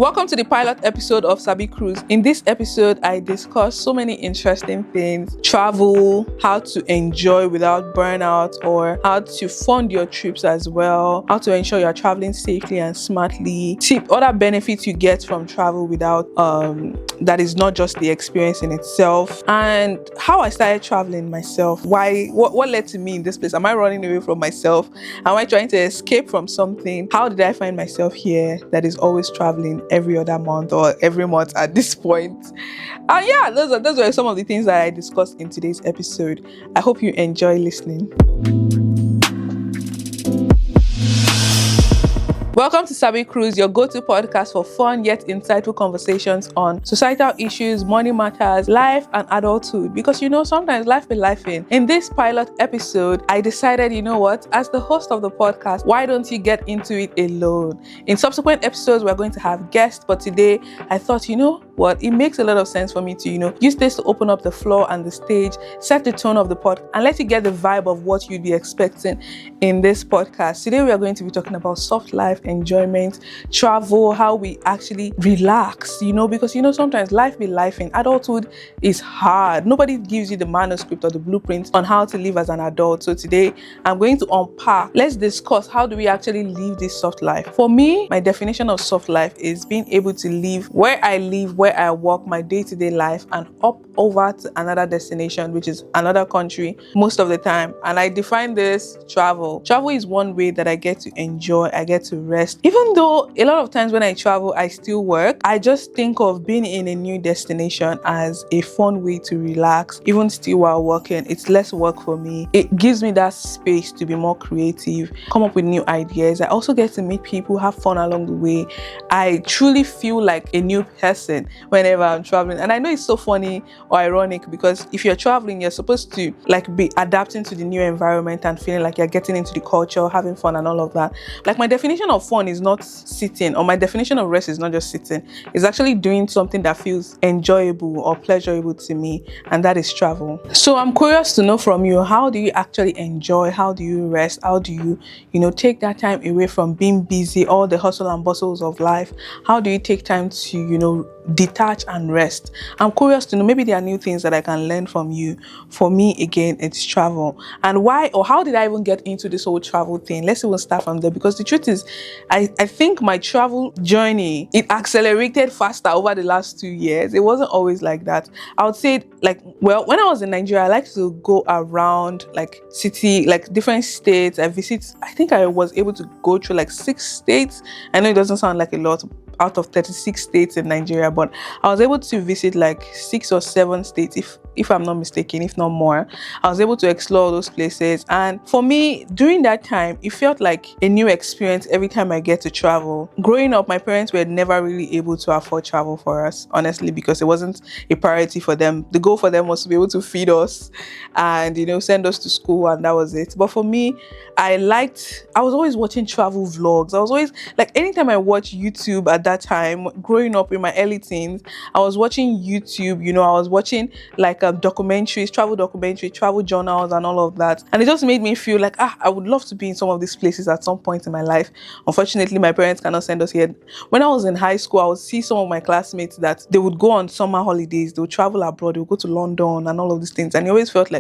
Welcome to the pilot episode of Sabi Cruise. In this episode, I discuss so many interesting things: travel, how to enjoy without burnout, or how to fund your trips as well, how to ensure you're traveling safely and smartly, other benefits you get from travel without that is not just the experience in itself, and how I started traveling myself. What led to me in this place? Am I running away from myself? Am I trying to escape from something? How did I find myself here that is always traveling every other month or every month at this point? Those are some of the things that I discussed in today's episode. I hope you enjoy listening. Welcome to Sabi Cruise, your go-to podcast for fun yet insightful conversations on societal issues, money matters, life, and adulthood. Because sometimes life be lifing. In this pilot episode, I decided, as the host of the podcast, why don't you get into it alone? In subsequent episodes, we're going to have guests, but today I thought, it makes a lot of sense for me to, use this to open up the floor and the stage, set the tone of the podcast, and let you get the vibe of what you'd be expecting in this podcast. Today, we are going to be talking about soft life, enjoyment, travel, how we actually relax, because sometimes life be life in adulthood is hard. Nobody gives you the manuscript or the blueprint on how to live as an adult. So today I'm going to unpack. Let's discuss, how do we actually live this soft life? For me, my definition of soft life is being able to live where I live, where I work, my day-to-day life, and up over to another destination, which is another country most of the time. And I define this travel. Travel is one way that I get to enjoy, I get to rest. Even though a lot of times when I travel, I still work, I just think of being in a new destination as a fun way to relax, even still while working. It's less work for me. It gives me that space to be more creative, come up with new ideas. I also get to meet people, have fun along the way. I truly feel like a new person whenever I'm traveling. And I know it's so funny or ironic, because if you're traveling, you're supposed to be adapting to the new environment and feeling like you're getting into the culture, having fun and all of that. My definition of fun is not sitting, or my definition of rest is not just sitting. It's actually doing something that feels enjoyable or pleasurable to me, and that is travel. So I'm curious to know from you, how do you actually enjoy? How do you rest? How do you, take that time away from being busy, all the hustle and bustles of life? How do you take time to, detach and rest? I'm curious to know, maybe there are new things that I can learn from you. For me, again, it's travel. And why, or how did I even get into this whole travel thing? Let's even start from there, because the truth is, I think my travel journey, it accelerated faster over the last 2 years. It wasn't always like that. I would say, when I was in Nigeria, I liked to go around city, different states. I think I was able to go through 6 states. I know it doesn't sound like a lot out of 36 states in Nigeria, but I was able to visit 6 or 7 states, if I'm not mistaken, if not more. I was able to explore those places, and for me, during that time, it felt like a new experience every time I get to travel. Growing up, my parents were never really able to afford travel for us, honestly, because it wasn't a priority for them. The goal for them was to be able to feed us and send us to school, and that was it. But for me, I was always watching travel vlogs. I was always anytime I watch YouTube at that time, growing up in my early teens, I was watching YouTube, I was watching documentaries, travel journals, and all of that. And it just made me feel I would love to be in some of these places at some point in my life. Unfortunately, my parents cannot send us here. When I was in high school, I would see some of my classmates that they would go on summer holidays, they would travel abroad, they would go to London and all of these things. And it always felt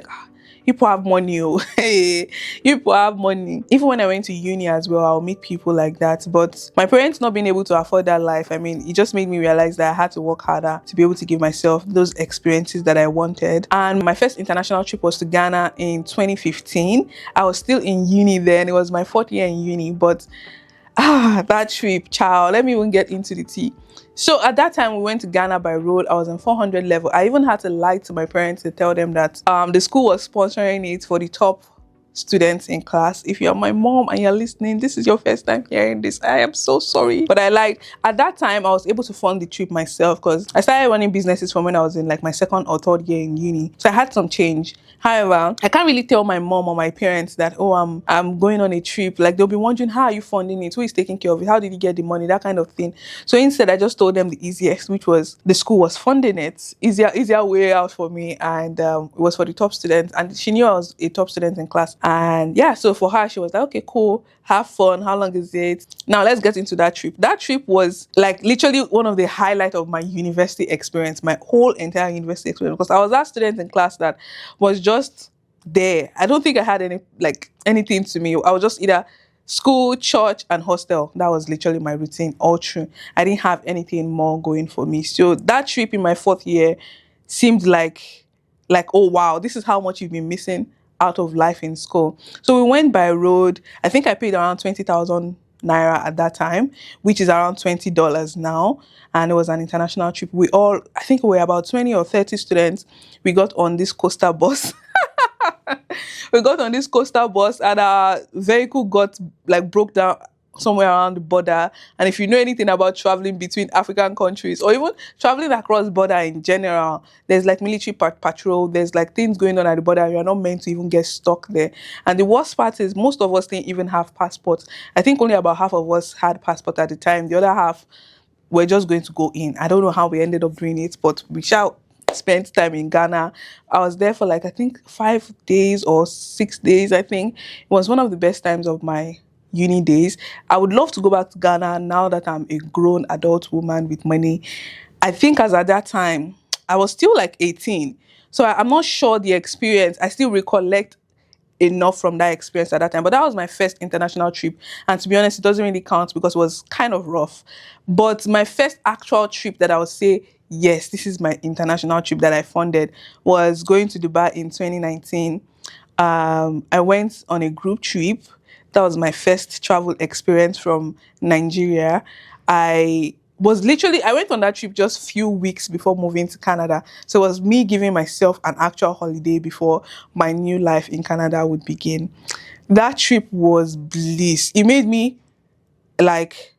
people have money. Hey, people have money. Even when I went to uni as well, I'll meet people like that. But my parents not being able to afford that life, it just made me realize that I had to work harder to be able to give myself those experiences that I wanted. And my first international trip was to Ghana in 2015. I was still in uni then. It was my 4th year in uni, but that trip, child, let me even get into the tea. So at that time, we went to Ghana by road. I was in 400 level. I even had to lie to my parents to tell them that the school was sponsoring it for the top students in class. If you're my mom and you're listening, this is your first time hearing this, I am so sorry. But at that time, I was able to fund the trip myself, because I started running businesses from when I was in my 2nd or 3rd year in uni. So I had some change. However, I can't really tell my mom or my parents that, I'm going on a trip. They'll be wondering, how are you funding it? Who is taking care of it? How did you get the money? That kind of thing. So instead, I just told them the easiest, which was the school was funding it. Easier way out for me. And it was for the top students. And she knew I was a top student in class. And yeah, so for her, she was like, okay, cool, have fun. How long is it? Now let's get into that trip. That trip was like literally one of the highlight of my university experience, my whole entire university experience, because I was that student in class that was just there. I don't think I had any like anything to me. I was just either school, church, and hostel. That was literally my routine all through. I didn't have anything more going for me. So that trip in my fourth year seemed like, oh wow, this is how much you've been missing out of life in school. So we went by road. I think I paid around 20,000 naira at that time, which is around $20 now. And it was an international trip. I think we were about 20 or 30 students. We got on this coaster bus. We got on this coastal bus and our vehicle got like broke down somewhere around the border. And if you know anything about traveling between African countries or even traveling across border in general, there's like military patrol, there's like things going on at the border. You're not meant to even get stuck there. And the worst part is most of us didn't even have passports. I think only about half of us had passport at the time. The other half were just going to go in. I don't know how we ended up doing it, but we shall spent time in Ghana. I was there for like I think 5 days or 6 days. I think it was one of the best times of my uni days. I would love to go back to Ghana now that I'm a grown adult woman with money. I think as at that time I was still like 18, so I'm not sure the experience. I still recollect enough from that experience at that time. But that was my first international trip. And to be honest, it doesn't really count because it was kind of rough. But my first actual trip that I would say, yes, this is my international trip that I funded was going to Dubai in 2019. I went on a group trip. That was my first travel experience from Nigeria. I went on that trip just few weeks before moving to Canada. So it was me giving myself an actual holiday before my new life in Canada would begin. That trip was bliss. It made me like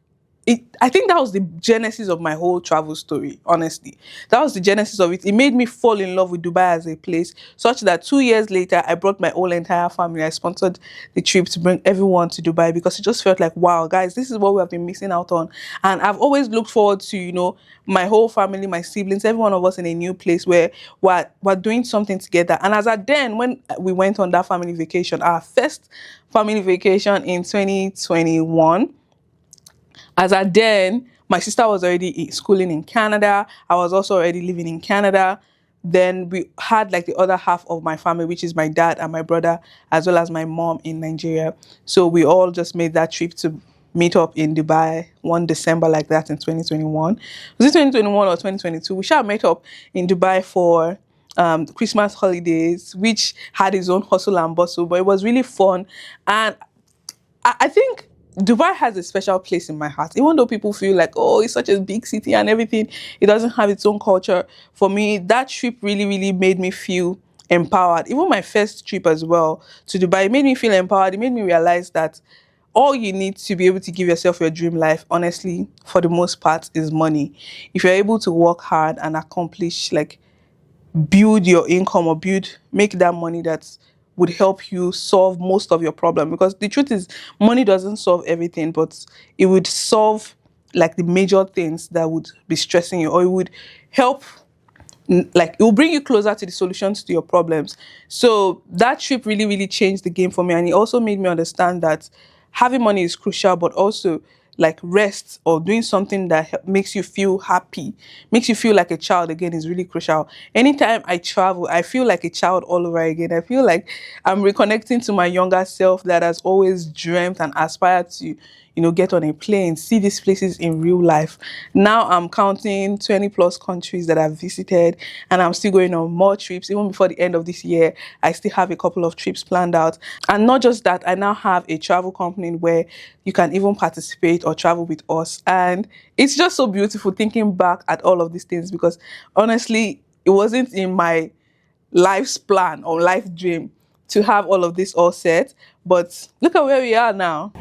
I think that was the genesis of my whole travel story, honestly. That was the genesis of it. It made me fall in love with Dubai as a place, such that 2 years later, I brought my whole entire family. I sponsored the trip to bring everyone to Dubai because it just felt like, wow, guys, this is what we have been missing out on. And I've always looked forward to, my whole family, my siblings, every one of us in a new place where we're doing something together. And as at then, when we went on that family vacation, our first family vacation in 2021, as at then, my sister was already schooling in Canada. I was also already living in Canada. Then we had like the other half of my family, which is my dad and my brother, as well as my mom in Nigeria. So we all just made that trip to meet up in Dubai one December like that in 2021. Was it 2021 or 2022? We shall meet up in Dubai for Christmas holidays, which had its own hustle and bustle, but it was really fun. And I think Dubai has a special place in my heart. Even though people feel like, oh, it's such a big city and everything, it doesn't have its own culture. For me, that trip really, really made me feel empowered. Even my first trip as well to Dubai, it made me feel empowered. It made me realize that all you need to be able to give yourself your dream life, honestly, for the most part, is money. If you're able to work hard and accomplish, like, build your income or make that money that would help you solve most of your problem, because the truth is money doesn't solve everything, but it would solve like the major things that would be stressing you, or it would help, like it will bring you closer to the solutions to your problems. So that trip really, really changed the game for me. And it also made me understand that having money is crucial, but also like rest or doing something that makes you feel happy, makes you feel like a child again is really crucial. Anytime I travel, I feel like a child all over again. I feel like I'm reconnecting to my younger self that has always dreamt and aspired to, get on a plane, see these places in real life. Now I'm counting 20 plus countries that I've visited, and I'm still going on more trips. Even before the end of this year, I still have a couple of trips planned out. And not just that, I now have a travel company where you can even participate or travel with us. And it's just so beautiful thinking back at all of these things, because honestly, it wasn't in my life's plan or life dream to have all of this all set. But look at where we are now.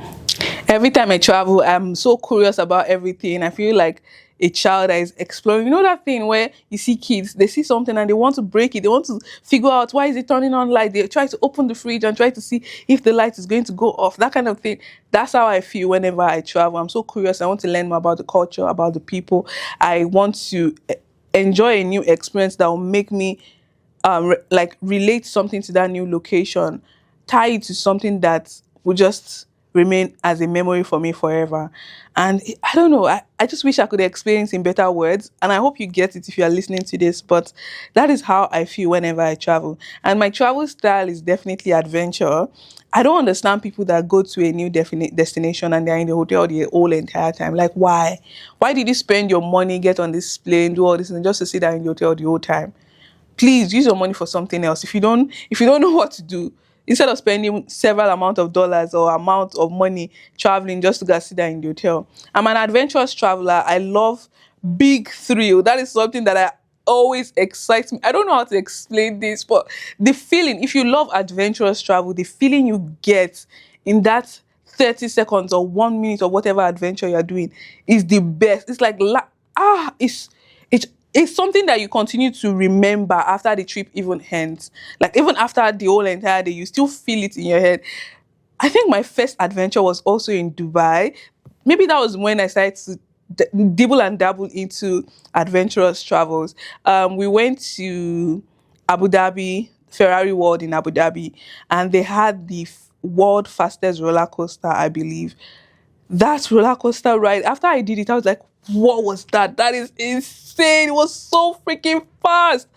Every time I travel, I'm so curious about everything. I feel like a child that is exploring. You know that thing where you see kids, they see something and they want to break it. They want to figure out, why is it turning on light? They try to open the fridge and try to see if the light is going to go off. That kind of thing. That's how I feel whenever I travel. I'm so curious. I want to learn more about the culture, about the people. I want to enjoy a new experience that will make me like relate something to that new location. tie it to something that will just remain as a memory for me forever. And I don't know, I just wish I could explain it in better words. And I hope you get it if you are listening to this. But that is how I feel whenever I travel. And my travel style is definitely adventure. I don't understand people that go to a new destination and they're in the hotel the whole entire time. Like, why? Why did you spend your money, get on this plane, do all this, and just to sit there in the hotel the whole time? Please use your money for something else. If you don't know what to do, instead of spending several amount of dollars or amount of money traveling just to go sit there in the hotel. I'm an adventurous traveler. I love big thrill. That is something that I always excites me. I don't know how to explain this, but the feeling, if you love adventurous travel, the feeling you get in that 30 seconds or 1 minute or whatever adventure you're doing is the best. It's like it's it's something that you continue to remember after the trip even ends. Like even after the whole entire day, you still feel it in your head. I think my first adventure was also in Dubai. Maybe that was when I started to dibble and dabble into adventurous travels. We went to Abu Dhabi, Ferrari World in Abu Dhabi, and they had the world fastest roller coaster, I believe. That roller coaster ride, after I did it, I was like, what was that? That is insane. It was so freaking fast.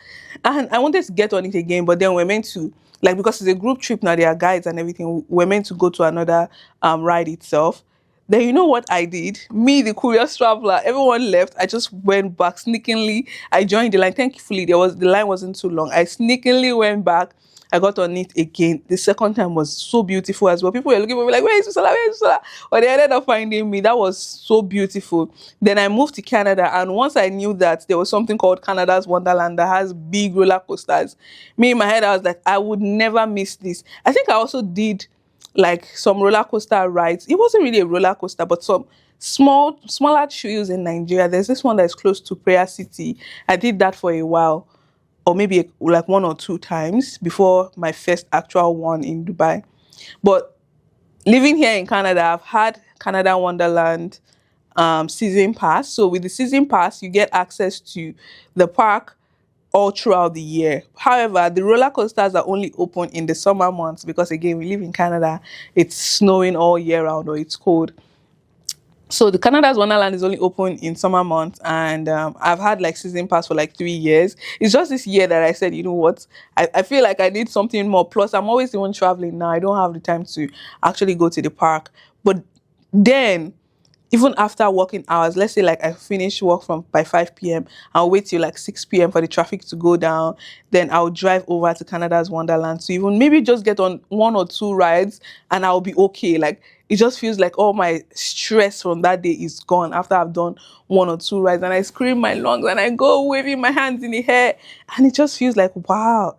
And I wanted to get on it again, but then we're meant to, like, because it's a group trip now, there are guides and everything, we're meant to go to another ride itself. Then you know what I did? Me, the curious traveler, everyone left. I just went back sneakingly. I joined the line. Thankfully, the line wasn't too long. I sneakingly went back. I got on it again. The second time was so beautiful as well. People were looking for me like, where is Usola? Where is Usola? But they ended up finding me. That was so beautiful. Then I moved to Canada. And once I knew that there was something called Canada's Wonderland that has big roller coasters, me in my head, I was like, I would never miss this. I think I also did like some roller coaster rides. It wasn't really a roller coaster, but some smaller trails in Nigeria. There's this one that is close to Prayer City. I did that for a while, or maybe like one or two times before my first actual one in Dubai. But living here in Canada, I've had Canada Wonderland season pass. So with the season pass, you get access to the park all throughout the year. However, the roller coasters are only open in the summer months because again, we live in Canada. It's snowing all year round or it's cold. So the Canada's Wonderland is only open in summer months, and I've had like season pass for like 3 years. It's just this year that I said, you know what, I feel like I need something more. Plus, I'm always the one traveling now. I don't have the time to actually go to the park. But then even after working hours, let's say like I finish work from by 5 p.m., I'll wait till like 6 p.m. for the traffic to go down. Then I'll drive over to Canada's Wonderland to even maybe just get on one or two rides and I'll be okay. Like it just feels like all my stress from that day is gone after I've done one or two rides, and I scream my lungs and I go waving my hands in the air, and it just feels like, wow,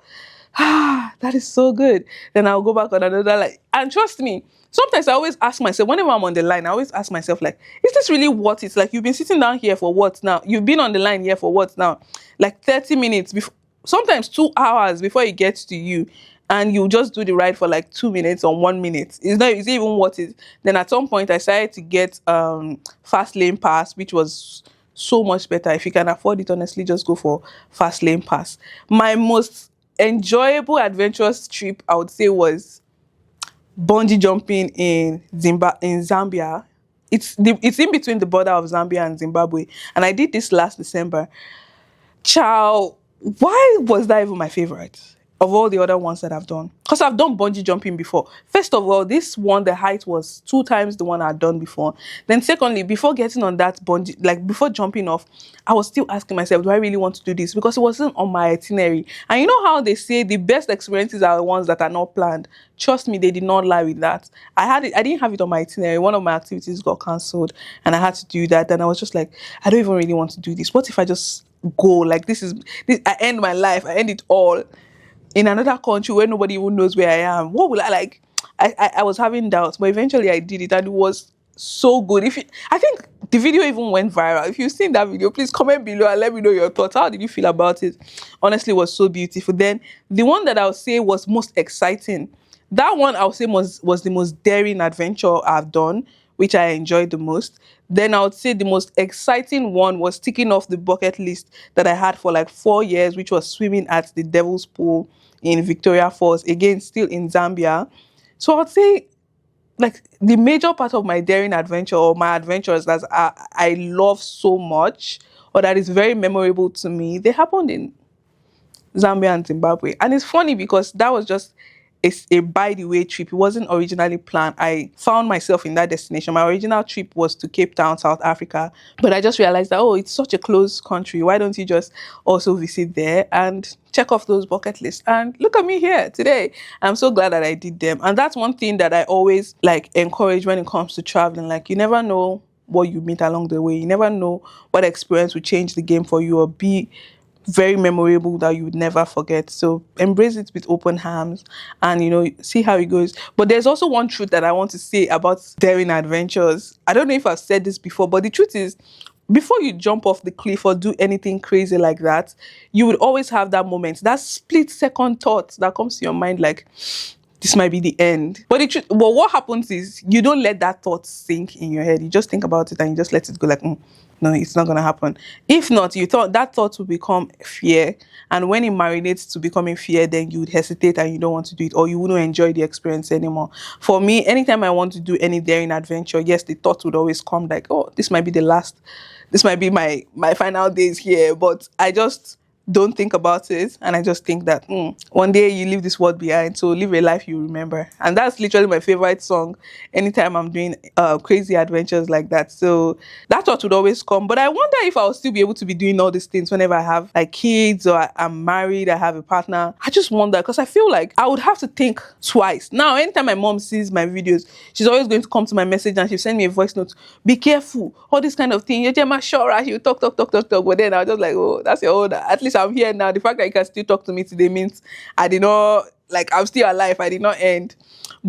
that is so good. Then I'll go back on another, like, and trust me, sometimes I always ask myself, whenever I'm on the line, I always ask myself, like, is this really what it's like? You've been sitting down here for what now? You've been on the line here for what now? Like 30 minutes before, sometimes 2 hours before it gets to you, and you just do the ride for like 2 minutes or 1 minute. Is it even what it? Then at some point I decided to get fast lane pass, which was so much better. If you can afford it, honestly, just go for fast lane pass. My most enjoyable adventurous trip, I would say, was bungee jumping in Zambia. It's in between the border of Zambia and Zimbabwe, and I did this last December. Ciao. Why was that even my favorite of all the other ones that I've done? Because I've done bungee jumping before. First of all, this one, the height was 2 times the one I'd done before. Then secondly, before getting on that bungee, like before jumping off, I was still asking myself, do I really want to do this? Because it wasn't on my itinerary. And you know how they say the best experiences are the ones that are not planned? Trust me, they did not lie with that. I didn't have it on my itinerary. One of my activities got cancelled and I had to do that. And I was just like, I don't even really want to do this. What if I just go? Like this, I end my life, I end it all in another country where nobody even knows where I am. What will I like? I was having doubts, but eventually I did it and it was so good. I think the video even went viral. If you've seen that video, please comment below and let me know your thoughts. How did you feel about it? Honestly, it was so beautiful. Then the one that I would say was most exciting, that one I would say was the most daring adventure I've done, which I enjoyed the most. Then I would say the most exciting one was ticking off the bucket list that I had for like 4 years, which was swimming at the Devil's Pool in Victoria Falls, again, still in Zambia. So I'd say like the major part of my daring adventure or my adventures that I love so much or that is very memorable to me, they happened in Zambia and Zimbabwe. And it's funny because that was just a by the way trip. It wasn't originally planned. I found myself in that destination. My original trip was to Cape Town, South Africa. But I just realized that, oh, it's such a close country. Why don't you just also visit there and check off those bucket lists? And look at me here today. I'm so glad that I did them. And that's one thing that I always like encourage when it comes to traveling. Like, you never know what you meet along the way. You never know what experience will change the game for you or be very memorable that you would never forget. So embrace it with open arms and, see how it goes. But there's also one truth that I want to say about daring adventures. I don't know if I've said this before, but the truth is, before you jump off the cliff or do anything crazy like that, you would always have that moment, that split second thought that comes to your mind like, this might be the end. But what happens is you don't let that thought sink in your head. You just think about it and you just let it go like, no, it's not going to happen. If not, you thought that thought will become fear. And when it marinates to becoming fear, then you would hesitate and you don't want to do it, or you wouldn't enjoy the experience anymore. For me, anytime I want to do any daring adventure, yes, the thought would always come like, oh, this might be the last, this might be my final days here. But I just don't think about it, and I just think that one day you leave this world behind, so live a life you remember. And that's literally my favorite song anytime I'm doing crazy adventures like that. So that thought would always come. But I wonder if I'll still be able to be doing all these things whenever I have like kids or I'm married, I have a partner. I just wonder, because I feel like I would have to think twice. Now anytime my mom sees my videos, she's always going to come to my message and she'll send me a voice note, be careful, all this kind of thing, you're just sure you talk. But then I'll just like, oh, that's your own. At least I'm here now. The fact that you can still talk to me today means I did not, like, I'm still alive. I did not end,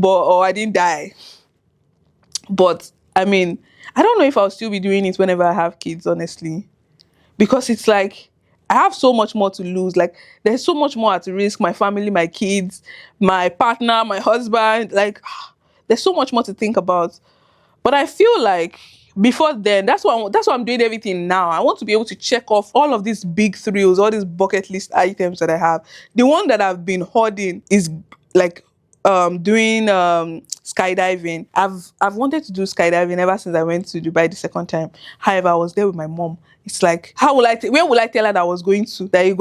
or I didn't die. But I mean, I don't know if I'll still be doing it whenever I have kids, honestly, because it's like I have so much more to lose. Like, there's so much more at risk. My family, my kids, my partner, my husband. Like, there's so much more to think about. But I feel like before then, that's why I'm doing everything now. I want to be able to check off all of these big thrills, all these bucket list items that I have. The one that I've been hoarding is like doing skydiving. I've wanted to do skydiving ever since I went to Dubai the second time. However, I was there with my mom. It's like, where will I tell her that I was going to? That you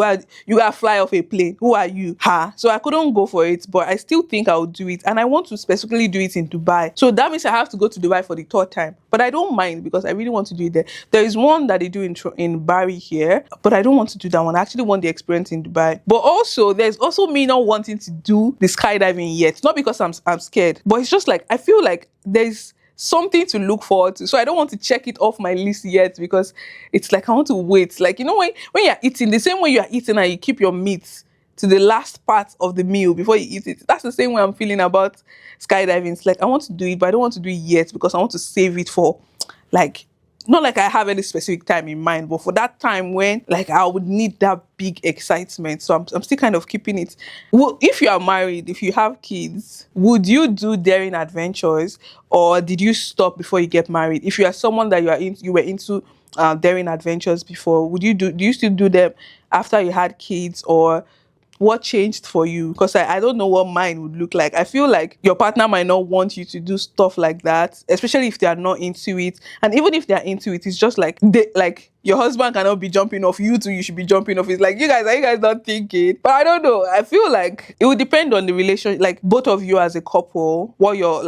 gotta fly off a plane. Who are you? Her. So I couldn't go for it, but I still think I would do it. And I want to specifically do it in Dubai. So that means I have to go to Dubai for the third time. But I don't mind because I really want to do it there. There is one that they do in Bari here, but I don't want to do that one. I actually want the experience in Dubai. But also, there's also me not wanting to do the skydiving yet. Not because I'm scared, but it's just like, I feel like there's something to look forward to. So I don't want to check it off my list yet because it's like I want to wait. Like, when you're eating, the same way you're eating and you keep your meat to the last part of the meal before you eat it. That's the same way I'm feeling about skydiving. It's like I want to do it, but I don't want to do it yet because I want to save it for, like, not like I have any specific time in mind, but for that time when like I would need that big excitement. So I'm still kind of keeping it. Well, if you are married, if you have kids, would you do daring adventures, or did you stop before you get married? If you are someone that you were into daring adventures before, do you still do them after you had kids, or what changed for you? Because I don't know what mine would look like. I feel like your partner might not want you to do stuff like that, especially if they are not into it. And even if they are into it, it's just like your husband cannot be jumping off. You two, you should be jumping off. It's like, are you guys not thinking? But I don't know. I feel like it would depend on the relationship, like both of you as a couple, what your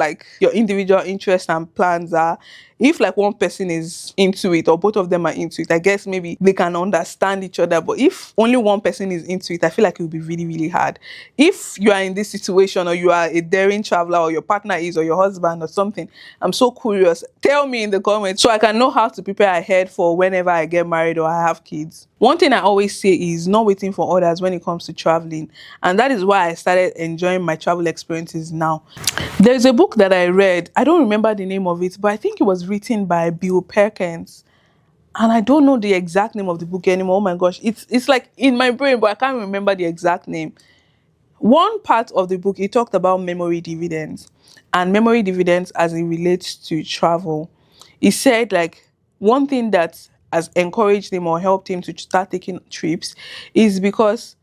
individual interests and plans are. If like one person is into it or both of them are into it, I guess maybe they can understand each other. But if only one person is into it, I feel like it would be really, really hard. If you are in this situation, or you are a daring traveler, or your partner is, or your husband or something, I'm so curious. Tell me in the comments so I can know how to prepare ahead for whenever I get married or I have kids. One thing I always say is not waiting for others when it comes to traveling. And that is why I started enjoying my travel experiences now. There's a book that I read. I don't remember the name of it, but I think it was written by Bill Perkins. And I don't know the exact name of the book anymore. Oh my gosh. It's like in my brain, but I can't remember the exact name. One part of the book, he talked about memory dividends and memory dividends as it relates to travel. He said, like, one thing that has encouraged him or helped him to start taking trips is because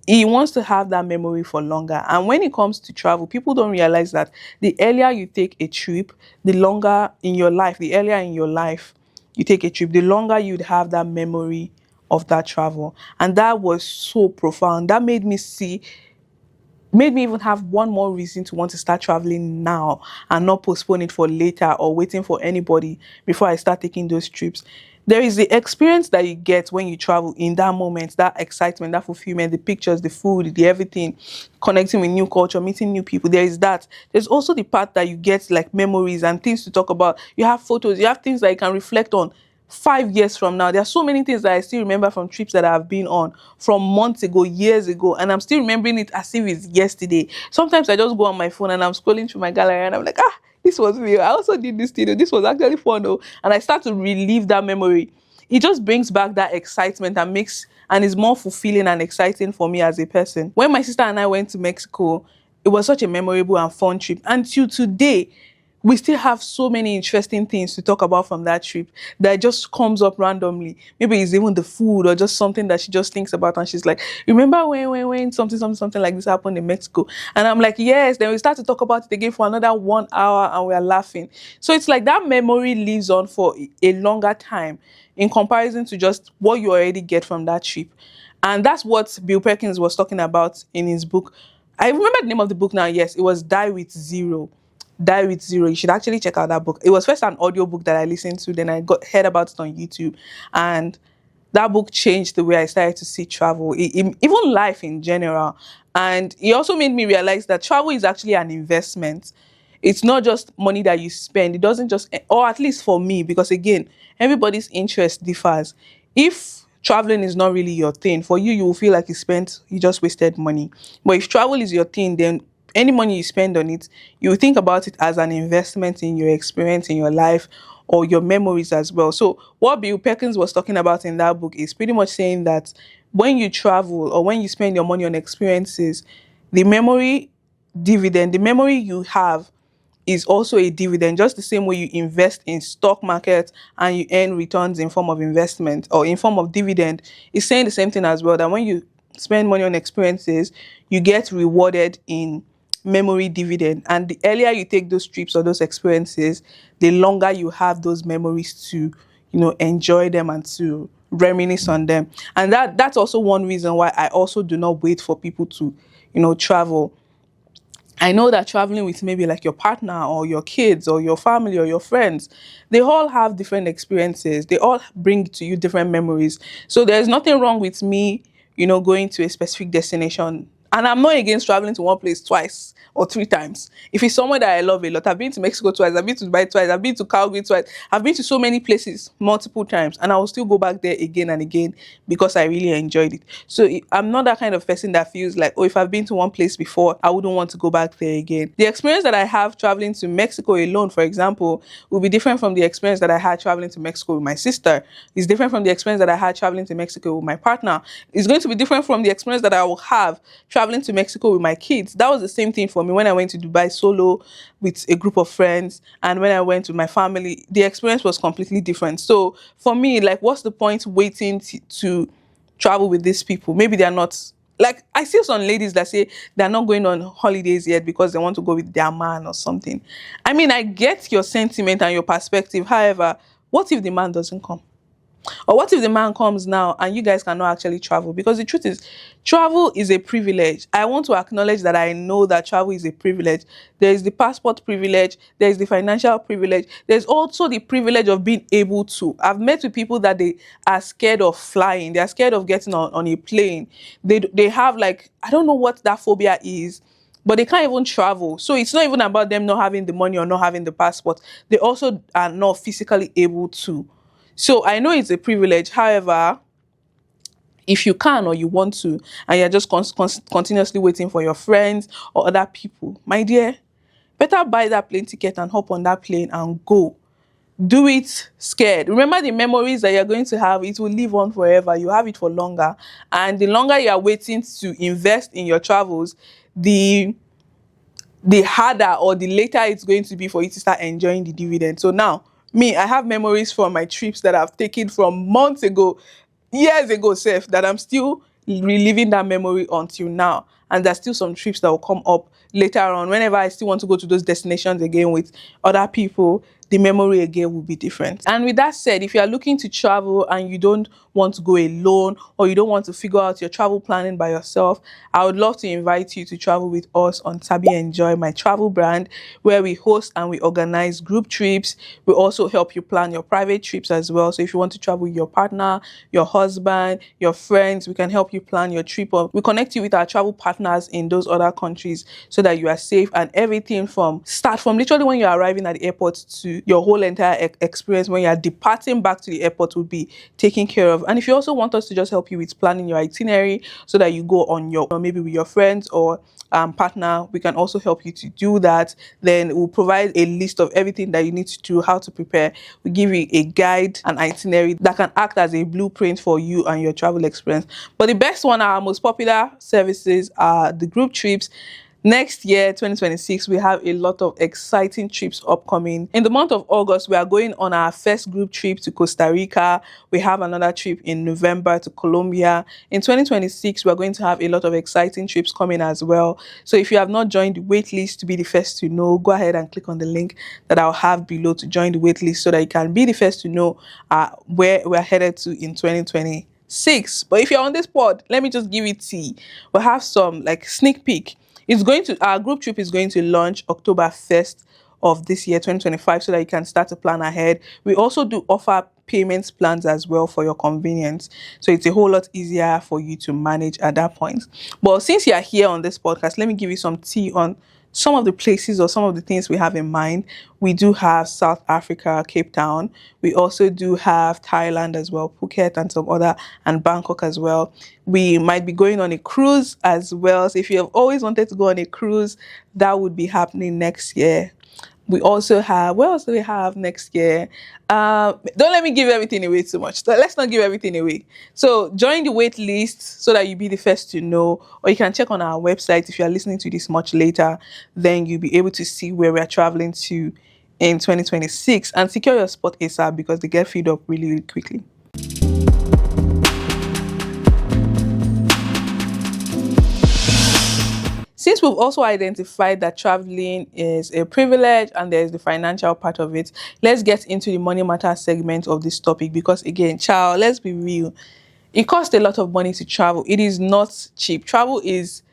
he wants to have that memory for longer. And when it comes to travel, people don't realize that the earlier you take a trip, the longer in your life, the earlier in your life you take a trip, the longer you'd have that memory of that travel. And that was so profound. That made me even have one more reason to want to start traveling now and not postpone it for later or waiting for anybody before I start taking those trips. There is the experience that you get when you travel in that moment, that excitement, that fulfillment, the pictures, the food, the everything, connecting with new culture, meeting new people. There is that. There's also the part that you get like memories and things to talk about. You have photos, you have things that you can reflect on 5 years from now. There are so many things that I still remember from trips that I've been on from months ago, years ago, and I'm still remembering it as if it's yesterday. Sometimes I just go on my phone and I'm scrolling through my gallery and I'm like, this was real. I also did this thing. This was actually fun, though. And I start to relive that memory. It just brings back that excitement and is more fulfilling and exciting for me as a person. When my sister and I went to Mexico, it was such a memorable and fun trip. Until today, we still have so many interesting things to talk about from that trip that just comes up randomly. Maybe it's even the food or just something that she just thinks about and she's like, remember when something like this happened in Mexico? And I'm like, yes. Then we start to talk about it again for another 1 hour and we're laughing. So it's like that memory lives on for a longer time in comparison to just what you already get from that trip. And that's what Bill Perkins was talking about in his book. I remember the name of the book now. Yes, it was Die with Zero. Die with Zero. You should actually check out that book. It was first an audio book that I listened to, then I got heard about it on YouTube, and that book changed the way I started to see travel, even life in general. And it also made me realize that travel is actually an investment. It's not just money that you spend. It doesn't just, or at least for me, because again, everybody's interest differs. If traveling is not really your thing, for you, you will feel like you just wasted money. But if travel is your thing, then any money you spend on it, you think about it as an investment in your experience in your life or your memories as well. So what Bill Perkins was talking about in that book is pretty much saying that when you travel or when you spend your money on experiences, the memory the memory you have is also a dividend, just the same way you invest in stock market and you earn returns in form of investment or in form of dividend. It's saying the same thing as well, that when you spend money on experiences, you get rewarded in memory dividend. And the earlier you take those trips or those experiences, the longer you have those memories to, enjoy them and to reminisce on them. And that's also one reason why I also do not wait for people to, travel. I know that traveling with maybe like your partner or your kids or your family or your friends, they all have different experiences. They all bring to you different memories. So there's nothing wrong with me, going to a specific destination. And I'm not against traveling to one place twice or 3 times. If it's somewhere that I love a lot, I've been to Mexico twice, I've been to Dubai twice, I've been to Calgary twice, I've been to so many places multiple times, and I will still go back there again and again because I really enjoyed it. So I'm not that kind of person that feels like, oh, if I've been to one place before, I wouldn't want to go back there again. The experience that I have traveling to Mexico alone, for example, will be different from the experience that I had traveling to Mexico with my sister. It's different from the experience that I had traveling to Mexico with my partner. It's going to be different from the experience that I will have traveling to Mexico with my kids. That was the same thing for me when I went to Dubai solo with a group of friends, and when I went with my family, the experience was completely different. So for me, like, what's the point waiting to travel with these people? Maybe they're not, like, I see some ladies that say they're not going on holidays yet because they want to go with their man or something. I mean, I get your sentiment and your perspective. However, what if the man doesn't come? Or what if the man comes now and you guys cannot actually travel? Because the truth is, travel is a privilege. I want to acknowledge that I know that travel is a privilege. There is the passport privilege, there is the financial privilege, there's also the privilege of being able to. I've met with people that they are scared of flying, they are scared of getting on a plane. They have, like, I don't know what that phobia is, but they can't even travel. So it's not even about them not having the money or not having the passport. They also are not physically able to. So I know it's a privilege. However, if you can or you want to, and you're just continuously waiting for your friends or other people, my dear, better buy that plane ticket and hop on that plane and go. do it scared. Remember, the memories that you're going to have, it will live on forever. You have it for longer. And the longer you are waiting to invest in your travels, the harder or the later it's going to be for you to start enjoying the dividend. So now, me, I have memories from my trips that I've taken from months ago, years ago, self, that I'm still reliving that memory until now. And there's still some trips that will come up later on. Whenever I still want to go to those destinations again with other people, the memory again will be different. And with that said, if you are looking to travel and you don't want to go alone, or you don't want to figure out your travel planning by yourself, I would love to invite you to travel with us on Sabi Enjoy, my travel brand, where we host and we organize group trips. We also help you plan your private trips as well. So if you want to travel with your partner, your husband, your friends, we can help you plan your trip, or we connect you with our travel partners in those other countries so that you are safe, and everything from literally when you're arriving at the airport to your whole entire experience when you're departing back to the airport will be taken care of. And if you also want us to just help you with planning your itinerary so that you go on your, or maybe with your friends or partner, we can also help you to do that. Then we'll provide a list of everything that you need to do, how to prepare. We give you a guide, an itinerary that can act as a blueprint for you and your travel experience. But the best one, our most popular services, are the group trips. Next year, 2026, we have a lot of exciting trips upcoming. In the month of August, we are going on our first group trip to Costa Rica. We have another trip in November to Colombia. In 2026, we are going to have a lot of exciting trips coming as well. So if you have not joined the waitlist to be the first to know, go ahead and click on the link that I'll have below to join the waitlist so that you can be the first to know where we're headed to in 2026. But if you're on this pod, let me just give it tea. We'll have some like sneak peek. Our group trip is going to launch October 1st of this year, 2025, so that you can start to plan ahead. We also do offer payments plans as well for your convenience. So it's a whole lot easier for you to manage at that point. But since you are here on this podcast, let me give you some tea on some of the places or some of the things we have in mind. We do have South Africa, Cape Town. We also do have Thailand as well, Phuket and some other, and Bangkok as well. We might be going on a cruise as well. So if you have always wanted to go on a cruise, that would be happening next year. We also have, what else do we have next year? Don't let me give everything away too much. So let's not give everything away. So join the wait list so that you be the first to know, or you can check on our website. If you are listening to this much later, then you'll be able to see where we're traveling to in 2026 and secure your spot ASAP because they get filled up really, really quickly. Since we've also identified that traveling is a privilege and there's the financial part of it, let's get into the money matter segment of this topic because, again, child, let's be real. It costs a lot of money to travel. It is not cheap. Travel is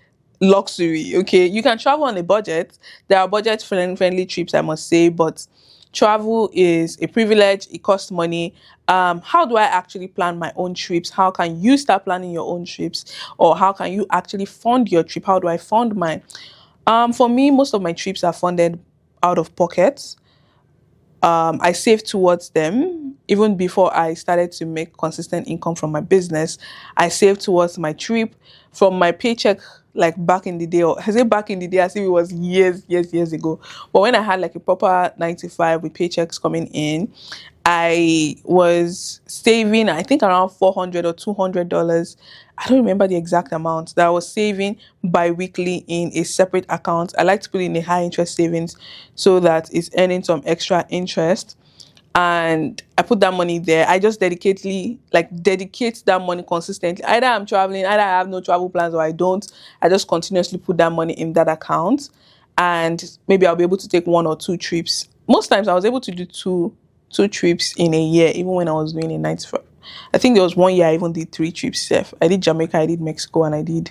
luxury, okay? You can travel on a budget. There are budget-friendly trips, I must say, but travel is a privilege. It costs money. How do I actually plan my own trips? How can you start planning your own trips? Or how can you actually fund your trip? How do I fund mine? For me, most of my trips are funded out of pocket. I saved towards them even before I started to make consistent income from my business. I saved towards my trip from my paycheck, like back in the day, or I say back in the day as if it was years ago. But when I had like a proper 9 to 5 with paychecks coming in, I was saving, I think around $400 or $200. I don't remember the exact amount that I was saving bi-weekly in a separate account. I like to put it in a high interest savings so that it's earning some extra interest. And I put that money there. I just dedicate that money consistently. Either I'm traveling, either I have no travel plans or I don't. I just continuously put that money in that account. And maybe I'll be able to take 1 or 2 trips. Most times I was able to do two trips in a year, even when I was doing a 9 to 5. I think there was one year I even did 3 trips. I did Jamaica, I did Mexico, and I did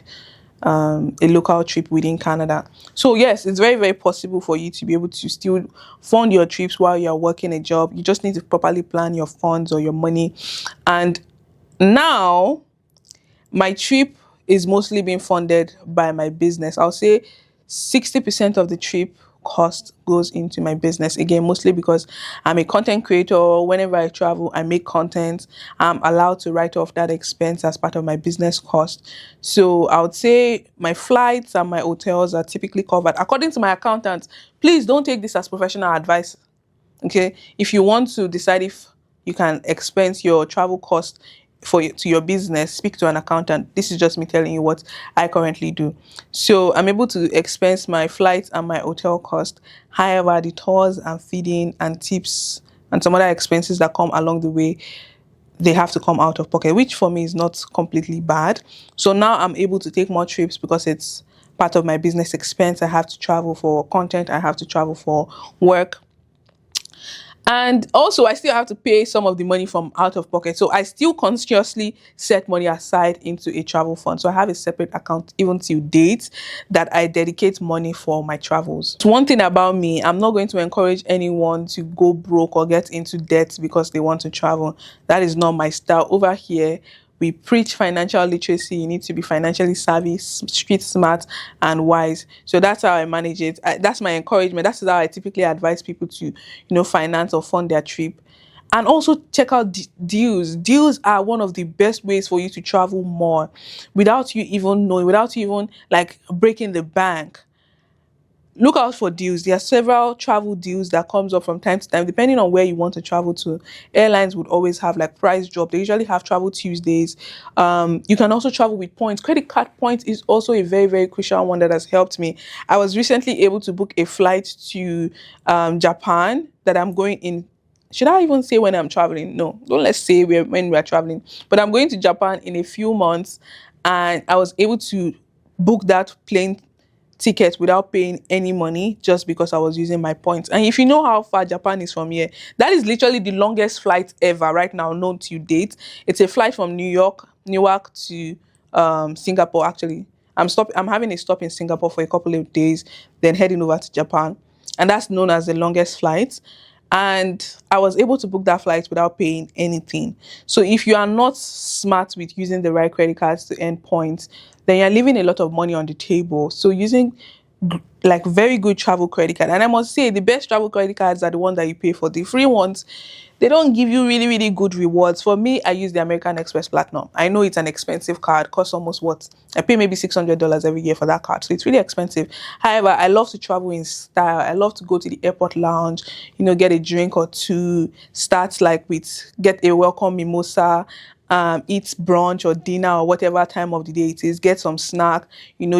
a local trip within Canada. So yes, it's very, very possible for you to be able to still fund your trips while you're working a job. You just need to properly plan your funds or your money. And now my trip is mostly being funded by my business. I'll say 60% of the trip cost goes into my business, again mostly because I'm a content creator. Whenever I travel, I make content. I'm allowed to write off that expense as part of my business cost. So I would say my flights and my hotels are typically covered according to my accountant. Please don't take this as professional advice. Okay, if you want to decide if you can expense your travel cost to your business, speak to an accountant. This is just me telling you what I currently do. So I'm able to expense my flights and my hotel cost. However, the tours and feeding and tips and some other expenses that come along the way, they have to come out of pocket, which for me is not completely bad. So now I'm able to take more trips because it's part of my business expense. I have to travel for content, I have to travel for work, and also I still have to pay some of the money from out of pocket. So I still consciously set money aside into a travel fund. So I have a separate account even till date that I dedicate money for my travels. So one thing about me, I'm not going to encourage anyone to go broke or get into debt because they want to travel. That is not my style. Over here, we preach financial literacy. You need to be financially savvy, street smart, and wise. So that's how I manage it. That's my encouragement. That's how I typically advise people to, finance or fund their trip. And also check out deals. Deals are one of the best ways for you to travel more without you even knowing, without you even like breaking the bank. Look out for deals. There are several travel deals that comes up from time to time, depending on where you want to travel to. Airlines would always have like price drop. They usually have travel Tuesdays. You can also travel with points. Credit card points is also a very, very crucial one that has helped me. I was recently able to book a flight to Japan that I'm going in. Should I even say when I'm traveling? No, don't let's say when we're traveling. But I'm going to Japan in a few months, and I was able to book that plane ticket without paying any money just because I was using my points. And if you know how far Japan is from here, that is literally the longest flight ever right now known to date. It's a flight from Newark to Singapore actually. I'm having a stop in Singapore for a couple of days, then heading over to Japan. And that's known as the longest flight. And I was able to book that flight without paying anything. So if you are not smart with using the right credit cards to earn points, then you're leaving a lot of money on the table. So using like very good travel credit card, and I must say the best travel credit cards are the ones that you pay for. The free ones, they don't give you really, really good rewards. For me, I use the American Express Platinum. I know it's an expensive card, costs almost what? I pay maybe $600 every year for that card. So it's really expensive. However, I love to travel in style. I love to go to the airport lounge, get a drink or two, start like with, get a welcome mimosa, eat brunch or dinner or whatever time of the day it is, get some snack,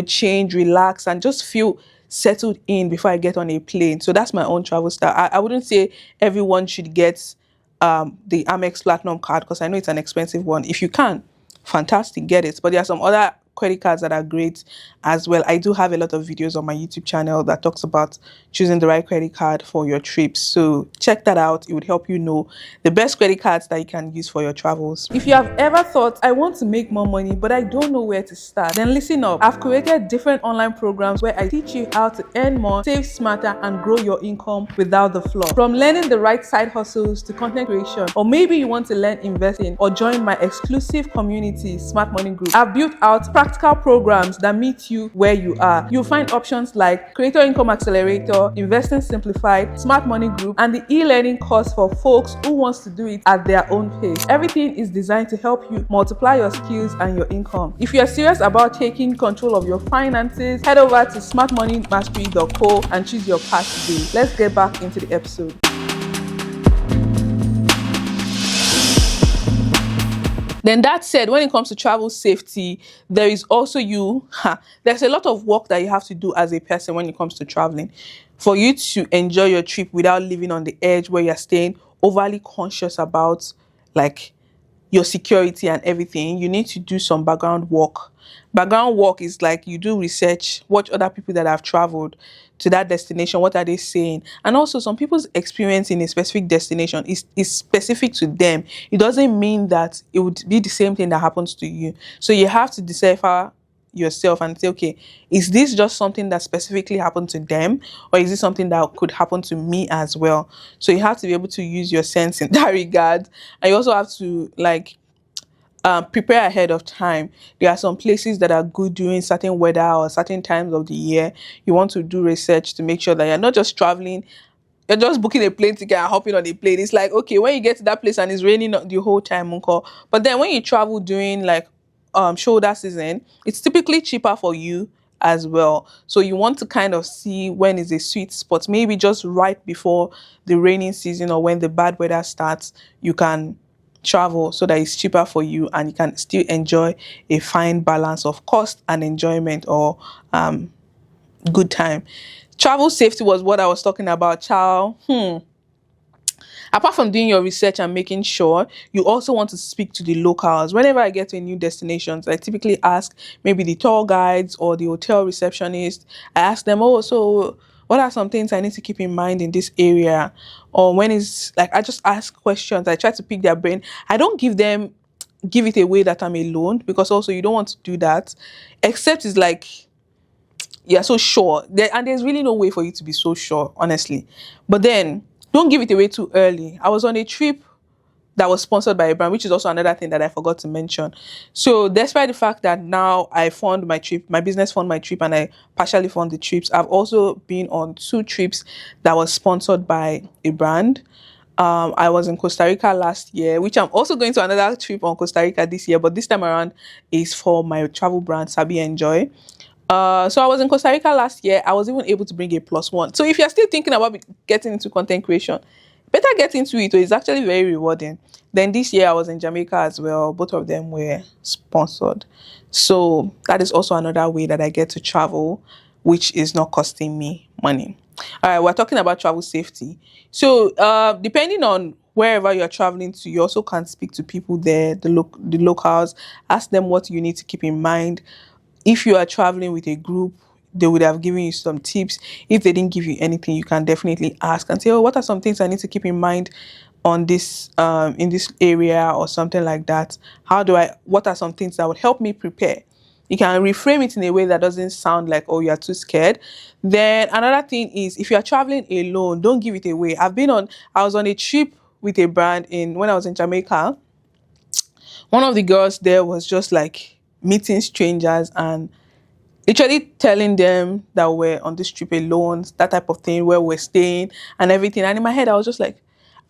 change, relax, and just feel settled in before I get on a plane. So that's my own travel style. I wouldn't say everyone should get the Amex Platinum card because I know it's an expensive one. If you can, fantastic, get it. But there are some other credit cards that are great as well. I do have a lot of videos on my YouTube channel that talks about choosing the right credit card for your trips. So check that out. It would help you know the best credit cards that you can use for your travels. If you have ever thought, I want to make more money, but I don't know where to start, then listen up. I've created different online programs where I teach you how to earn more, save smarter, and grow your income without the flaw. From learning the right side hustles to content creation, or maybe you want to learn investing or join my exclusive community, Smart Money Group. I've built out practical programs that meet you where you are. You'll find options like Creator Income Accelerator, Investing Simplified, Smart Money Group, and the e-learning course for folks who wants to do it at their own pace. Everything is designed to help you multiply your skills and your income. If you're serious about taking control of your finances, head over to smartmoneymastery.co and choose your path today. Let's get back into the episode. Then that said, when it comes to travel safety, there is also there's a lot of work that you have to do as a person when it comes to traveling. For you to enjoy your trip without living on the edge where you're staying overly conscious about like your security and everything, you need to do some background work. Background work is like you do research, watch other people that have traveled to that destination, what are they saying? And also some people's experience in a specific destination is specific to them. It doesn't mean that it would be the same thing that happens to you. So you have to decipher yourself and say, okay, is this just something that specifically happened to them, or is this something that could happen to me as well? So you have to be able to use your sense in that regard. And you also have to prepare ahead of time. There are some places that are good during certain weather or certain times of the year. You want to do research to make sure that you're not just traveling, you're just booking a plane ticket and hopping on a plane. It's like, okay, when you get to that place and it's raining the whole time, uncle. But then when you travel during like shoulder season, it's typically cheaper for you as well. So you want to kind of see when is a sweet spot, maybe just right before the raining season or when the bad weather starts, you can travel so that it's cheaper for you and you can still enjoy a fine balance of cost and enjoyment, or good time. Travel safety was what I was talking about, child. Apart from doing your research and making sure, you also want to speak to the locals. Whenever I get to a new destinations, I typically ask maybe the tour guides or the hotel receptionist. I ask them, oh, so what are some things I need to keep in mind in this area? Or when is, like, I just ask questions. I try to pick their brain. I don't give it away that I'm alone, because also you don't want to do that, except it's like you're so sure there, and there's really no way for you to be so sure, honestly. But then don't give it away too early. I was on a trip that was sponsored by a brand, which is also another thing that I forgot to mention. So despite the fact that now I fund my trip, my business fund my trip, and I partially fund the trips, I've also been on two trips that was sponsored by a brand. I was in Costa Rica last year, which I'm also going to another trip on Costa Rica this year, but this time around is for my travel brand, Sabi Enjoy. So I was in Costa Rica last year. I was even able to bring a plus one. So if you're still thinking about getting into content creation, better get into it. It's actually very rewarding. Then this year I was in Jamaica as well. Both of them were sponsored. So that is also another way that I get to travel, which is not costing me money. All right, we're talking about travel safety. So depending on wherever you're traveling to, you also can speak to people there, the locals, ask them what you need to keep in mind. If you are traveling with a group, they would have given you some tips. If they didn't give you anything, you can definitely ask and say, oh, what are some things I need to keep in mind on this in this area or something like that? What are some things that would help me prepare? You can reframe it in a way that doesn't sound like, oh, you're too scared. Then another thing is, if you're traveling alone, don't give it away. I was on a trip with a brand when I was in Jamaica. One of the girls there was just like meeting strangers and literally telling them that we're on this trip alone, that type of thing, where we're staying and everything. And in my head, I was just like,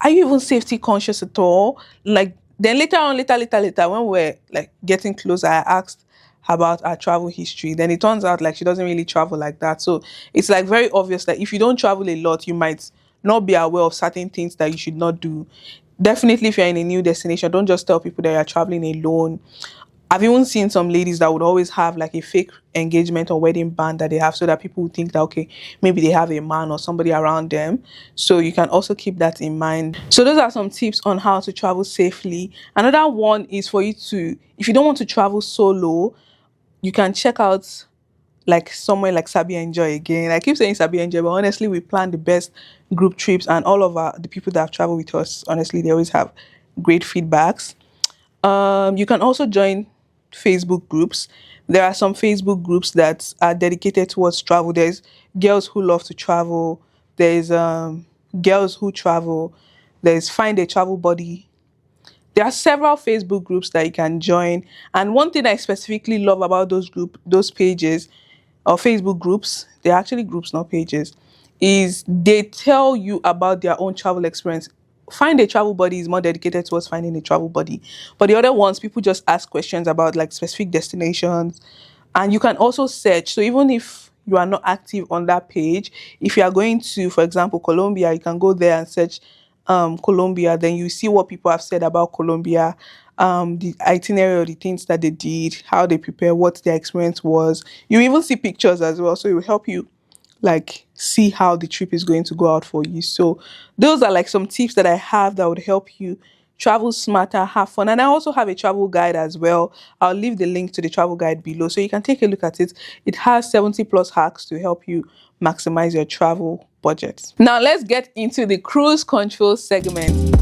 are you even safety conscious at all? Like, then later on, later, when we're like getting closer, I asked her about our travel history. Then it turns out like she doesn't really travel like that. So it's like very obvious that if you don't travel a lot, you might not be aware of certain things that you should not do. Definitely, if you're in a new destination, don't just tell people that you're traveling alone. I've even seen some ladies that would always have like a fake engagement or wedding band that they have, so that people would think that, okay, maybe they have a man or somebody around them. So you can also keep that in mind. So those are some tips on how to travel safely. Another one is for you to, if you don't want to travel solo, you can check out like somewhere like Sabi Enjoy again. I keep saying Sabi Enjoy, but honestly, we plan the best group trips, and all of the people that have traveled with us, honestly, they always have great feedbacks. You can also join Facebook groups. There are some Facebook groups that are dedicated towards travel. There's girls who love to travel. There's girls who travel. There's Find a Travel Buddy. There are several Facebook groups that you can join. And one thing I specifically love about those pages or Facebook groups, they're actually groups, not pages, is they tell you about their own travel experience. Find a Travel Buddy is more dedicated towards finding a travel buddy. But the other ones, people just ask questions about like specific destinations. And you can also search. So even if you are not active on that page, if you are going to, for example, Colombia, you can go there and search Colombia. Then you see what people have said about Colombia, the itinerary, or the things that they did, how they prepare, what their experience was. You even see pictures as well. So it will help you like see how the trip is going to go out for you. So those are like some tips that I have that would help you travel smarter, have fun. And I also have a travel guide as well. I'll leave the link to the travel guide below so you can take a look at it. It has 70 plus hacks to help you maximize your travel budget. Now let's get into the cruise control segment.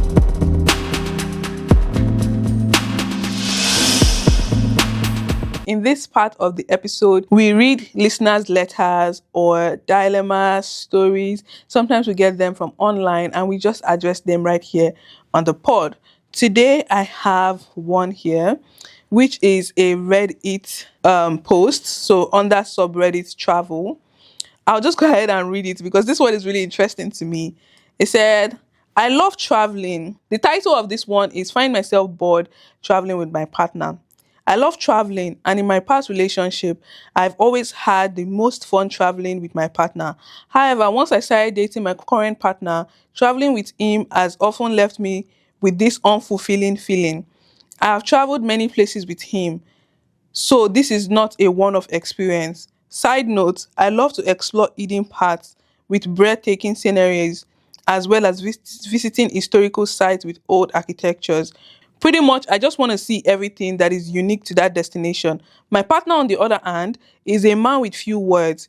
In this part of the episode, we read listeners' letters or dilemmas, stories. Sometimes we get them from online and we just address them right here on the pod. Today, I have one here, which is a Reddit post. So under subreddit travel, I'll just go ahead and read it because this one is really interesting to me. It said, I love traveling. The title of this one is Find Myself Bored Traveling with My Partner. I love traveling, and in my past relationship, I've always had the most fun traveling with my partner. However, once I started dating my current partner, traveling with him has often left me with this unfulfilling feeling. I have traveled many places with him, so this is not a one-off experience. Side note, I love to explore hidden paths with breathtaking sceneries, as well as visiting historical sites with old architectures. Pretty much, I just want to see everything that is unique to that destination. My partner, on the other hand, is a man with few words.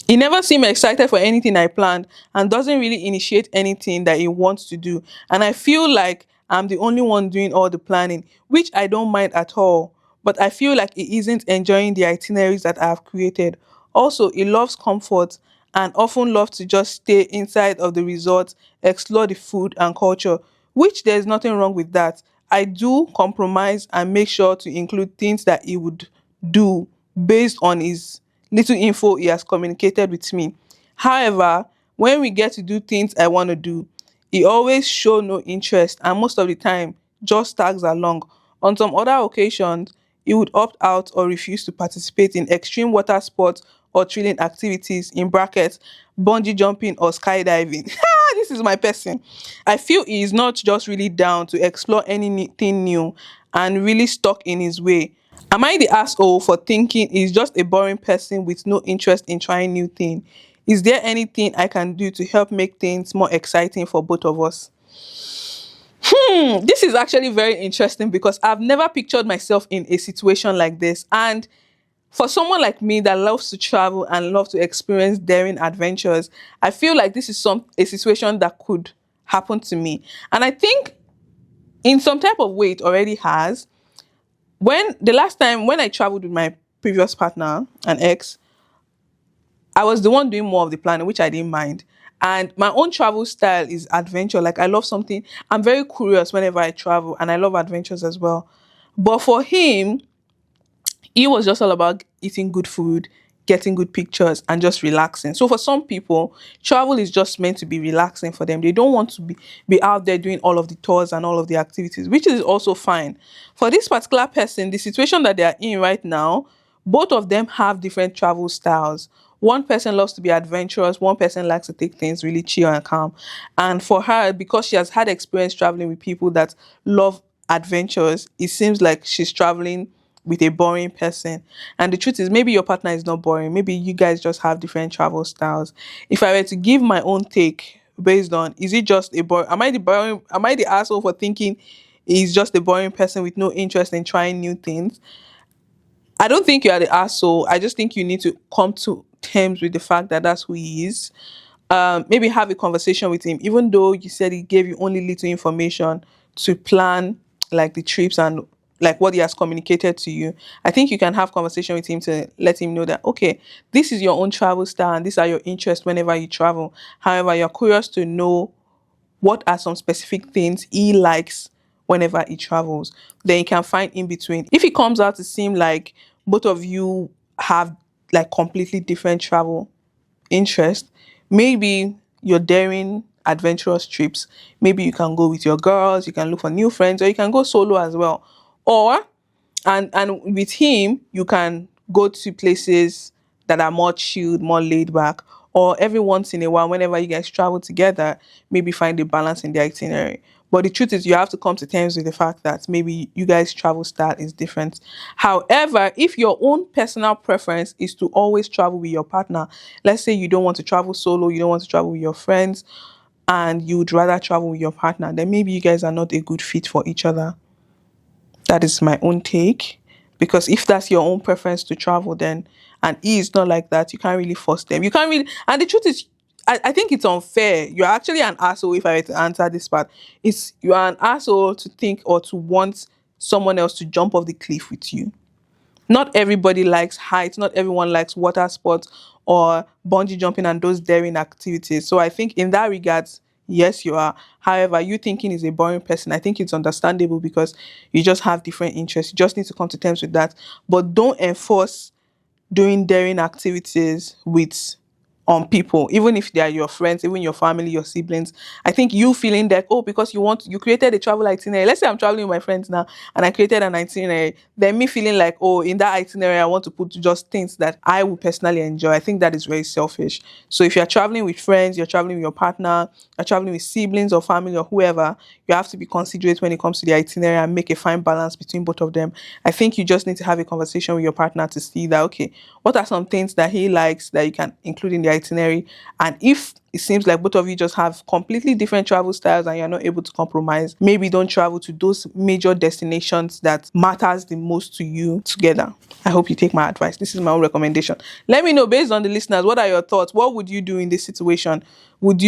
He never seemed excited for anything I planned and doesn't really initiate anything that he wants to do. And I feel like I'm the only one doing all the planning, which I don't mind at all. But I feel like he isn't enjoying the itineraries that I have created. Also, he loves comfort and often loves to just stay inside of the resort, explore the food and culture, which there's nothing wrong with that. I do compromise and make sure to include things that he would do based on his little info he has communicated with me. However, when we get to do things I want to do, he always show no interest and most of the time just tags along. On some other occasions, he would opt out or refuse to participate in extreme water sports or thrilling activities in brackets, bungee jumping or skydiving. This is my person. I feel he is not just really down to explore anything new and really stuck in his way. Am I the asshole for thinking he's just a boring person with no interest in trying new things? Is there anything I can do to help make things more exciting for both of us? This is actually very interesting because I've never pictured myself in a situation like this. And for someone like me that loves to travel and love to experience daring adventures, I feel like this is some a situation that could happen to me. And I think in some type of way it already has. When the last time when I traveled with my previous partner, an ex, I was the one doing more of the planning, which I didn't mind. And my own travel style is adventure. Like I love something. I'm very curious whenever I travel, and I love adventures as well. But for him, it was just all about eating good food, getting good pictures, and just relaxing. So for some people, travel is just meant to be relaxing for them. They don't want to be out there doing all of the tours and all of the activities, which is also fine. For this particular person, the situation that they are in right now, both of them have different travel styles. One person loves to be adventurous, one person likes to take things really chill and calm. And for her, because she has had experience traveling with people that love adventures, it seems like she's traveling with a boring person. And the truth is, maybe your partner is not boring. Maybe you guys just have different travel styles. If I were to give my own take based on, is it just a boring? Am I the asshole for thinking he's just a boring person with no interest in trying new things? I don't think you are the asshole. I just think you need to come to terms with the fact that that's who he is. Maybe have a conversation with him, even though you said he gave you only little information to plan like the trips and like what he has communicated to you. I think you can have conversation with him to let him know that okay, this is your own travel style and these are your interests whenever you travel. However, you're curious to know what are some specific things he likes whenever he travels. Then you can find in between. If it comes out to seem like both of you have like completely different travel interest, maybe you're daring adventurous trips. Maybe you can go with your girls, you can look for new friends, or you can go solo as well. Or and with him, you can go to places that are more chilled, more laid back. Or every once in a while, whenever you guys travel together, maybe find a balance in the itinerary. But the truth is, you have to come to terms with the fact that maybe you guys' travel style is different. However, if your own personal preference is to always travel with your partner, let's say you don't want to travel solo, you don't want to travel with your friends, and you would rather travel with your partner, then maybe you guys are not a good fit for each other. That is my own take. Because if that's your own preference to travel, then and he is not like that, you can't really force them. You can't really, and the truth is, I think it's unfair. You're actually an asshole if I were to answer this part. It's you are an asshole to think or to want someone else to jump off the cliff with you. Not everybody likes heights, not everyone likes water sports or bungee jumping and those daring activities. So I think in that regards, yes, you are. However, you thinking is a boring person, I think it's understandable because you just have different interests. You just need to come to terms with that. But don't enforce doing daring activities with on people, even if they are your friends, even your family, your siblings. I think you feeling that, oh, because you created a travel itinerary. Let's say I'm traveling with my friends now and I created an itinerary, then me feeling like, oh, in that itinerary I want to put just things that I would personally enjoy. I think that is very selfish. So if you're traveling with friends, you're traveling with your partner, you're traveling with siblings or family or whoever, you have to be considerate when it comes to the itinerary and make a fine balance between both of them. I think you just need to have a conversation with your partner to see that, okay, what are some things that he likes that you can include in the itinerary? And if it seems like both of you just have completely different travel styles and you're not able to compromise, maybe don't travel to those major destinations that matters the most to you together. I hope you take my advice. This is my own recommendation. Let me know, based on the listeners, what are your thoughts? What would you do in this situation? Do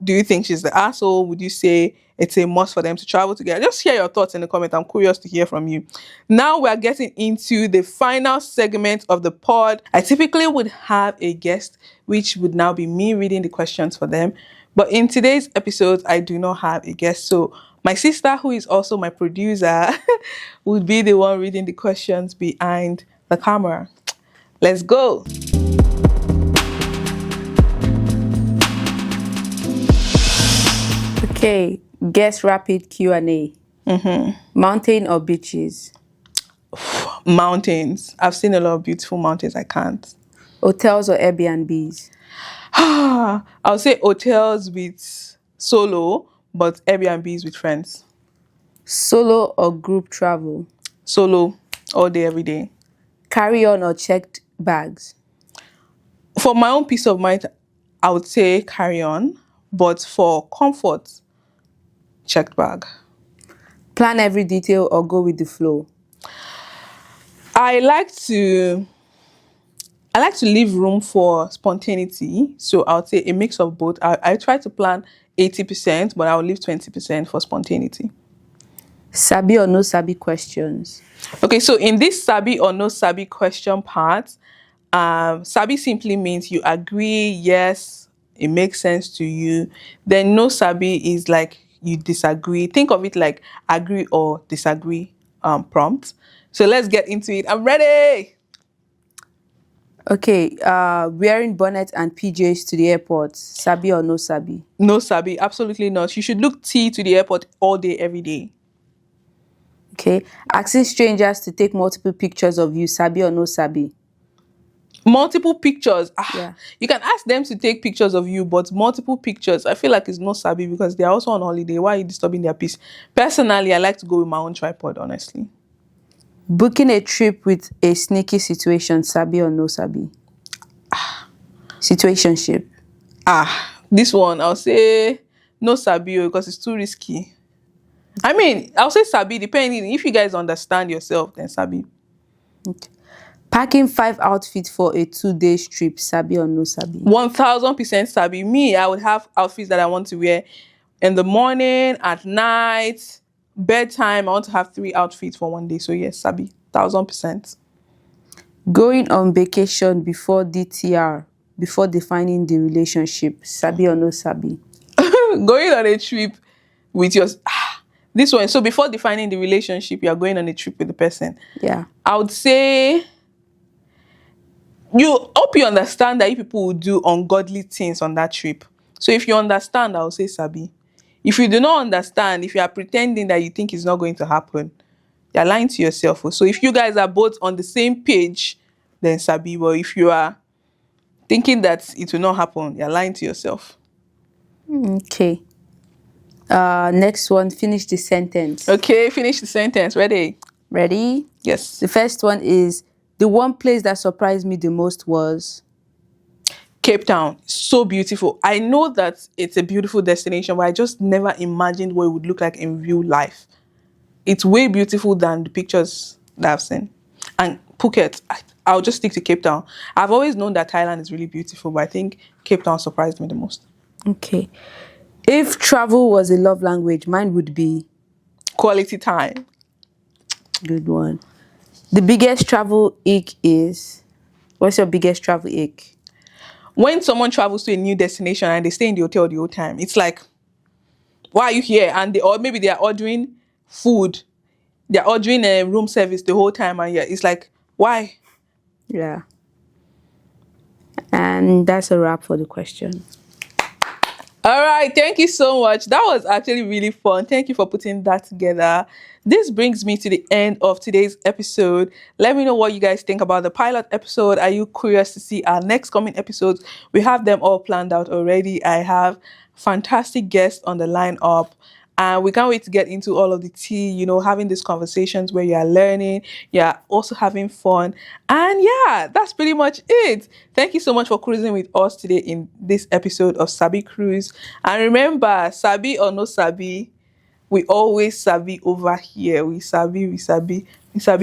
you think she's the asshole? Would you say it's a must for them to travel together? Just share your thoughts in the comment. I'm curious to hear from you. Now we're getting into the final segment of the pod. I typically would have a guest, which would now be me reading the questions for them. But in today's episode, I do not have a guest. So my sister, who is also my producer, would be the one reading the questions behind the camera. Let's go. Okay, guess rapid Q&A. Mountain or beaches? Mountains. I've seen a lot of beautiful mountains. I can't. Hotels or Airbnbs? I'll say hotels with solo, but Airbnbs with friends. Solo or group travel? Solo, all day, every day. Carry-on or checked bags? For my own peace of mind, I would say carry on, but for comfort, checked bag. Plan every detail or go with the flow? I like to leave room for spontaneity. So I would say a mix of both. I try to plan 80%, but I'll leave 20% for spontaneity. Sabi or no Sabi questions? Okay, so in this Sabi or no Sabi question part, Sabi simply means you agree, yes, it makes sense to you. Then no Sabi is like you disagree. Think of it like agree or disagree prompt. So let's get into it. I'm ready. Okay, wearing bonnet and PJs to the airport. Sabi or no Sabi? No Sabi, absolutely not. You should look T to the airport all day, every day. Okay, asking strangers to take multiple pictures of you. Sabi or no Sabi? Multiple pictures. Yeah. You can ask them to take pictures of you, but multiple pictures, I feel like it's not Sabi because they're also on holiday. Why are you disturbing their peace? Personally, I like to go with my own tripod, honestly. Booking a trip with a sneaky situation. Sabi or no Sabi? Situationship. This one, I'll say no Sabi because it's too risky. I mean, I'll say Sabi, depending. If you guys understand yourself, then Sabi. Okay. Packing 5 outfits for a 2-day trip. Sabi or no Sabi? 1000% Sabi. Me, I would have outfits that I want to wear in the morning, at night, bedtime. I want to have 3 outfits for one day. So yes, Sabi, 1000%. Going on vacation before DTR, before defining the relationship. Sabi or no Sabi? Going on a trip with your this one. So before defining the relationship, you are going on a trip with the person. Yeah. I would say you hope you understand that you people will do ungodly things on that trip. So if you understand, I would say Sabi. If you do not understand, if you are pretending that you think it's not going to happen, you're lying to yourself. So if you guys are both on the same page, then Sabi. But if you are thinking that it will not happen, you're lying to yourself. Okay. Next one, finish the sentence. Okay, finish the sentence. Ready? Ready? Yes. The first one is, the one place that surprised me the most was? Cape Town. So beautiful. I know that it's a beautiful destination, but I just never imagined what it would look like in real life. It's way beautiful than the pictures that I've seen. And Phuket, I'll just stick to Cape Town. I've always known that Thailand is really beautiful, but I think Cape Town surprised me the most. Okay. If travel was a love language, mine would be? Quality time. Good one. The biggest travel ick is? What's your biggest travel ick? When someone travels to a new destination and they stay in the hotel the whole time, it's like, why are you here? And or maybe they are ordering food. They're ordering a room service the whole time, and yeah, it's like, why? Yeah. And that's a wrap for the question. All right, thank you so much. That was actually really fun. Thank you for putting that together. This brings me to the end of today's episode. Let me know what you guys think about the pilot episode. Are you curious to see our next coming episodes? We have them all planned out already. I have fantastic guests on the lineup. And we can't wait to get into all of the tea, having these conversations where you are learning, you're also having fun. And yeah, that's pretty much it. Thank you so much for cruising with us today in this episode of Sabi Cruise. And remember, Sabi or no Sabi, we always Sabi over here. We Sabi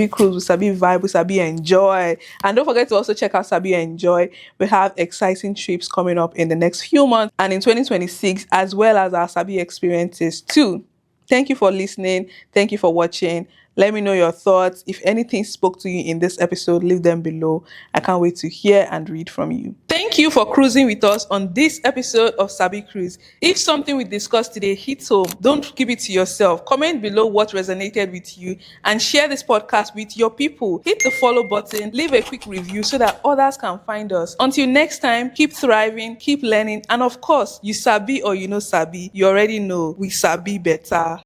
cruise, we Sabi vibe, we Sabi enjoy. And don't forget to also check out Sabi enjoy. We have exciting trips coming up in the next few months and in 2026, as well as our Sabi experiences too. Thank you for listening. Thank you for watching. Let me know your thoughts. If anything spoke to you in this episode, leave them below. I can't wait to hear and read from you. Thank you for cruising with us on this episode of Sabi Cruise. If something we discussed today hits home, don't keep it to yourself. Comment below what resonated with you and share this podcast with your people. Hit the follow button, leave a quick review so that others can find us. Until next time, keep thriving, keep learning, and of course, you Sabi or you know Sabi, you already know we Sabi better.